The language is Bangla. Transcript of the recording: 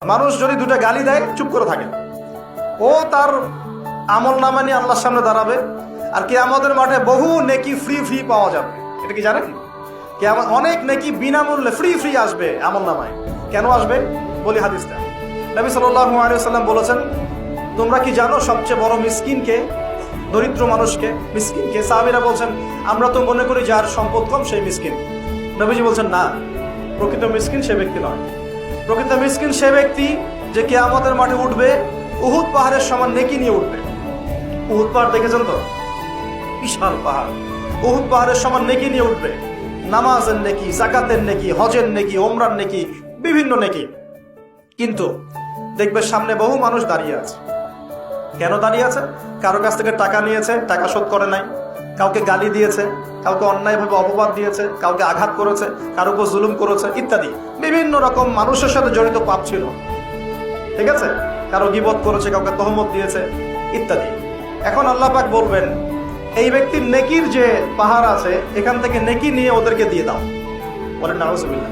মানুষ যদি দুটো গালি দেয় চুপ করে থাকে, ও তার আমল নামা নিয়ে আল্লাহর সামনে দাঁড়াবে, আর কিয়ামতের মাঠে বহু নেকি ফ্রি ফ্রি পাওয়া যাবে। এটা কি জানেন? অনেক নেকি বিনামূল্যে ফ্রি ফ্রি আসবে আমল নামায়। কেন আসবে বলি হাদিসটা। নবী সাল্লাল্লাহু আলাইহি ওয়াসাল্লাম বলেছেন, তোমরা কি জানো সবচেয়ে বড় মিসকিনকে, দরিদ্র মানুষকে, মিসকিনকে? সাহাবীরা বলছেন, আমরা তো মনে করি যার সম্পদ কম সেই মিসকিন। নবীজি বলছেন, না, প্রকৃত মিসকিন সে ব্যক্তি নয়। প্রকৃত মিসকিন সে ব্যক্তি যে কিয়ামতের মাঠে উঠবে উহুদ পাহাড়ের সমান নেকি নিয়ে উঠবে। উহুদ পাহাড় দেখেছেন তো? বিশাল পাহাড়। উহুদ পাহাড়ের সমান নেকি নিয়ে উঠবে। নামাজের নেকি, যাকাতের নেকি, হজের নেকি, ওমরার নেকি, বিভিন্ন নেকি। কিন্তু দেখবে সামনে বহু মানুষ দাঁড়িয়ে আছে। কেন দাঁড়িয়ে আছে? কারো কাছ থেকে টাকা নিয়েছে, টাকা শোধ করে নাই, কাউকে গালি দিয়েছে, কাউকে অন্যায়ভাবে অপবাদ দিয়েছে, কাউকে আঘাত করেছে, কারো উপর জুলুম করেছে ইত্যাদি। বিভিন্ন রকম মানুষের সাথে জড়িত পাপ ছিল, ঠিক আছে? কারো গীবত করেছে, কাউকে তহমত দিয়েছে ইত্যাদি। এখন আল্লাহ পাক বলবেন, এই ব্যক্তির নেকির যে পাহাড় আছে এখান থেকে নেকি নিয়ে ওদেরকে দিয়ে দাও। বলেন নাউজুবিল্লাহ।